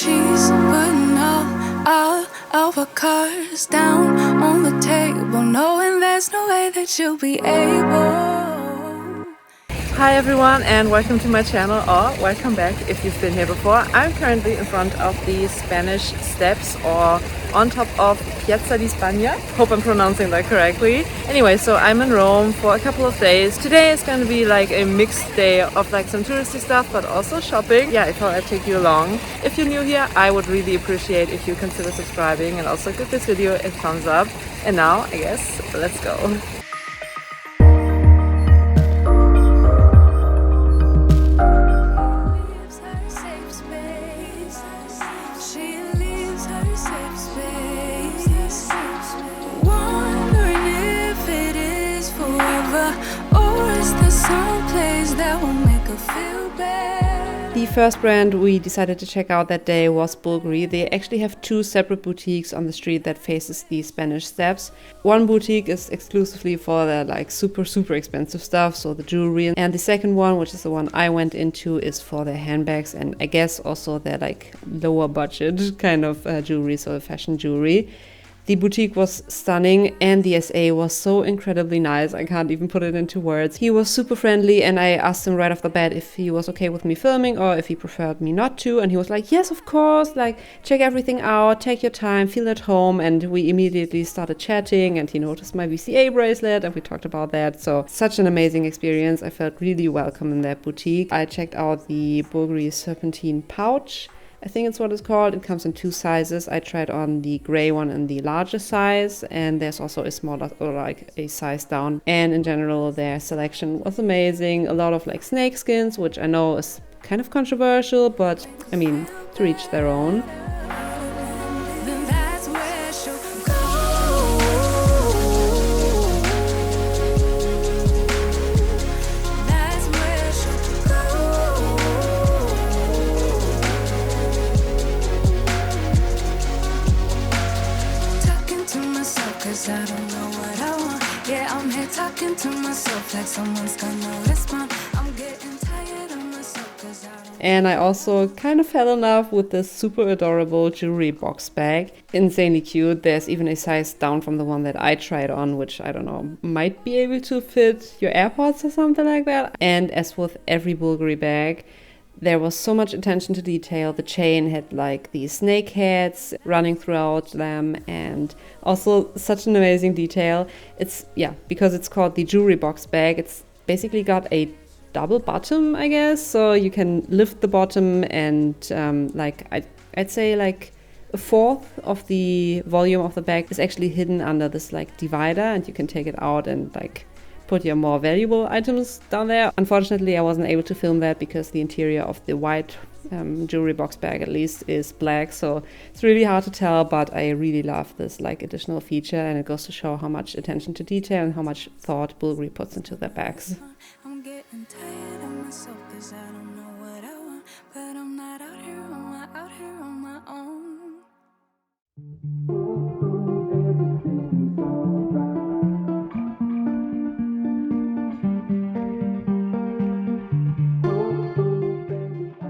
She's putting all of her cards down on the table, knowing there's no way that you'll be able. Hi everyone and welcome to my channel, or welcome back if you've been here before. I'm currently in front of the Spanish Steps, or on top of Piazza di Spagna. Hope I'm pronouncing that correctly. Anyway, so I'm in Rome for a couple of days. Today is going to be like a mixed day of like some touristy stuff but also shopping. Yeah, I thought I'd take you along. If you're new here, I would really appreciate if you consider subscribing and also give this video a thumbs up. And now, I guess, let's go. The first brand we decided to check out that day was Bvlgari. They actually have two separate boutiques on the street that faces the Spanish Steps. One boutique is exclusively for the like super expensive stuff, so the jewelry, and the second one, which is the one I went into, is for their handbags and I guess also their like lower budget kind of jewelry, so fashion jewelry. The boutique was stunning and the SA was so incredibly nice. I can't even put it into words. He was super friendly and I asked him right off the bat if he was okay with me filming or if he preferred me not to. And he was like, yes, of course, like check everything out, take your time, feel at home. And we immediately started chatting and he noticed my VCA bracelet and we talked about that. So such an amazing experience. I felt really welcome in that boutique. I checked out the Bvlgari serpentine pouch. I think it's what it's called. It comes in two sizes. I tried on the gray one and the larger size, and there's also a smaller or like a size down. And in general, their selection was amazing. A lot of like snake skins, which I know is kind of controversial, but I mean, to each their own. I don't know what I want. Yeah, I'm here talking to myself like someone's gonna respond. I'm getting tired of myself 'cause I don't. And I also kind of fell in love with this super adorable jewelry box bag. Insanely cute. There's even a size down from the one that I tried on, which I don't know, might be able to fit your AirPods or something like that. And as with every Bvlgari bag, there was so much attention to detail. The chain had like these snake heads running throughout them and also such an amazing detail. It's, yeah, because it's called the jewelry box bag, it's basically got a double bottom, I guess. So you can lift the bottom and like I'd say like a fourth of the volume of the bag is actually hidden under this like divider and you can take it out and like put your more valuable items down there. Unfortunately, I wasn't able to film that because the interior of the white jewelry box bag at least is black, so it's really hard to tell, but I really love this like additional feature and it goes to show how much attention to detail and how much thought Bvlgari puts into their bags. I'm getting tired of myself 'cause I don't know what I want, but I'm not out here on my own.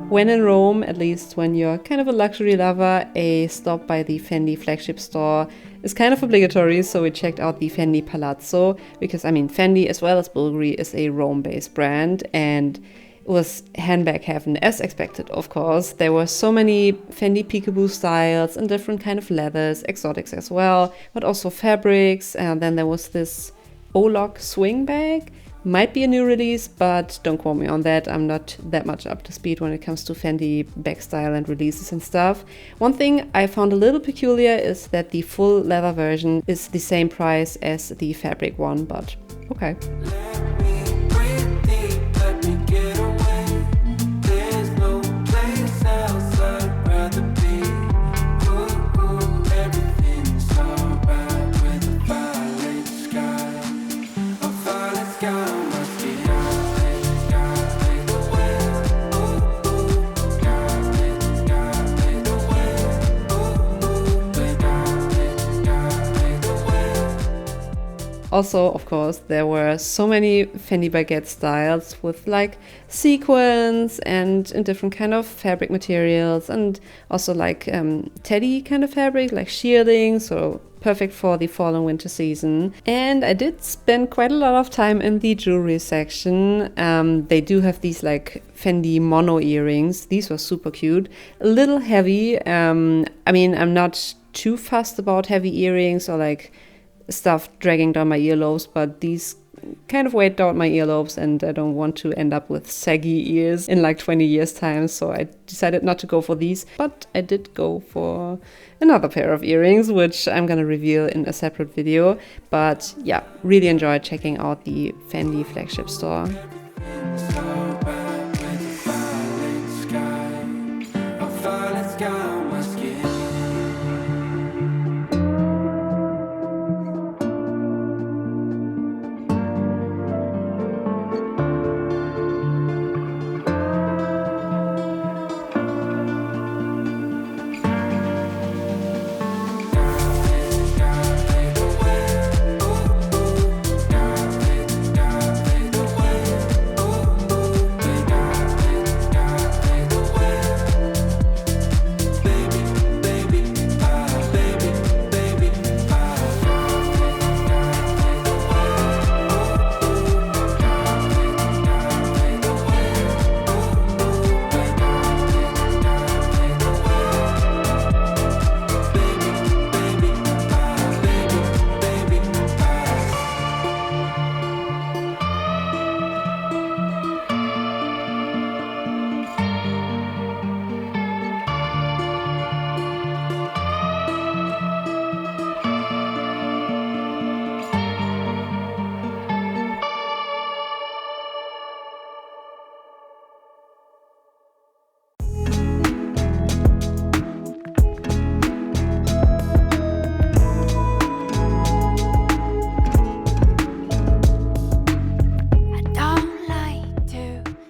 When in Rome, at least when you're kind of a luxury lover, a stop by the Fendi flagship store is kind of obligatory, so we checked out the Fendi Palazzo because, I mean, Fendi as well as Bvlgari is a Rome-based brand and it was handbag heaven as expected, of course. There were so many Fendi peekaboo styles and different kind of leathers, exotics as well, but also fabrics. And then there was this O-lock swing bag. Might be a new release, but don't quote me on that. I'm not that much up to speed when it comes to Fendi bag style and releases and stuff. One thing I found a little peculiar is that the full leather version is the same price as the fabric one, but okay. Also, of course, there were so many Fendi baguette styles with like sequins and in different kind of fabric materials, and also like teddy kind of fabric, like shearling, so perfect for the fall and winter season. And I did spend quite a lot of time in the jewelry section. They do have these like Fendi mono earrings. These were super cute, a little heavy. I mean, I'm not too fussed about heavy earrings or like stuff dragging down my earlobes, but these kind of weighed down my earlobes and I don't want to end up with saggy ears in like 20 years time, so I decided not to go for these. But I did go for another pair of earrings, which I'm gonna reveal in a separate video. But yeah, really enjoyed checking out the Fendi flagship store.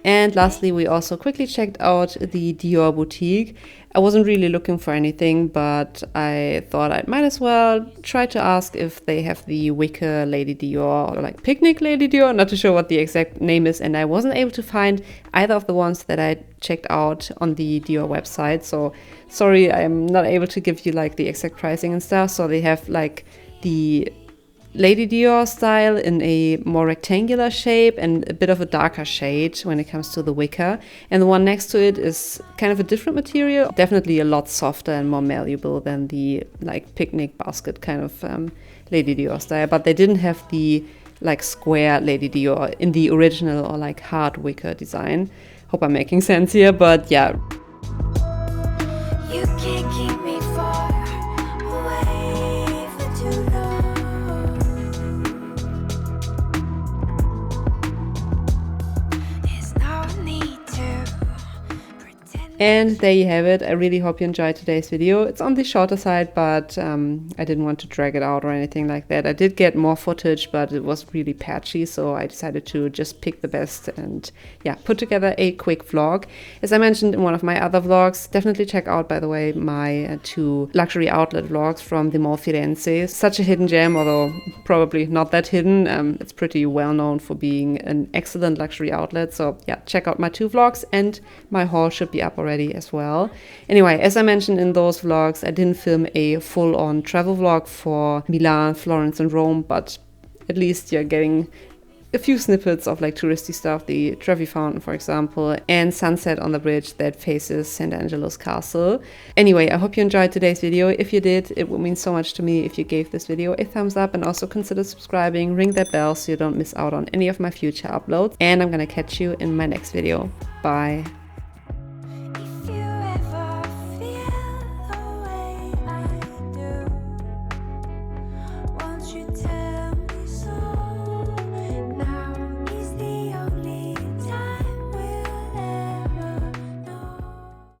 And lastly, we also quickly checked out the Dior boutique. I wasn't really looking for anything, but I thought I might as well try to ask if they have the wicker Lady Dior or like picnic Lady Dior. Not too sure what the exact name is, and I wasn't able to find either of the ones that I checked out on the Dior website. So sorry, I'm not able to give you like the exact pricing and stuff. So they have like the Lady Dior style in a more rectangular shape and a bit of a darker shade when it comes to the wicker. And the one next to it is kind of a different material, definitely a lot softer and more malleable than the like picnic basket kind of Lady Dior style. But they didn't have the like square Lady Dior in the original or like hard wicker design. Hope I'm making sense here, but yeah. You can't keep me far away for too long. And there you have it. I really hope you enjoyed today's video. It's on the shorter side, but I didn't want to drag it out or anything like that. I did get more footage, but it was really patchy, so I decided to just pick the best and yeah, put together a quick vlog. As I mentioned in one of my other vlogs, definitely check out, by the way, my 2 luxury outlet vlogs from the Mall Firenze. Such a hidden gem, although probably not that hidden. It's pretty well known for being an excellent luxury outlet. So yeah, check out my 2 vlogs, and my haul should be up already as well. Anyway, as I mentioned in those vlogs, I didn't film a full-on travel vlog for Milan, Florence and Rome, but at least you're getting a few snippets of like touristy stuff, the Trevi Fountain, for example, and sunset on the bridge that faces St. Angelo's Castle. Anyway, I hope you enjoyed today's video. If you did, it would mean so much to me if you gave this video a thumbs up, and also consider subscribing, ring that bell so you don't miss out on any of my future uploads. And I'm gonna catch you in my next video. Bye.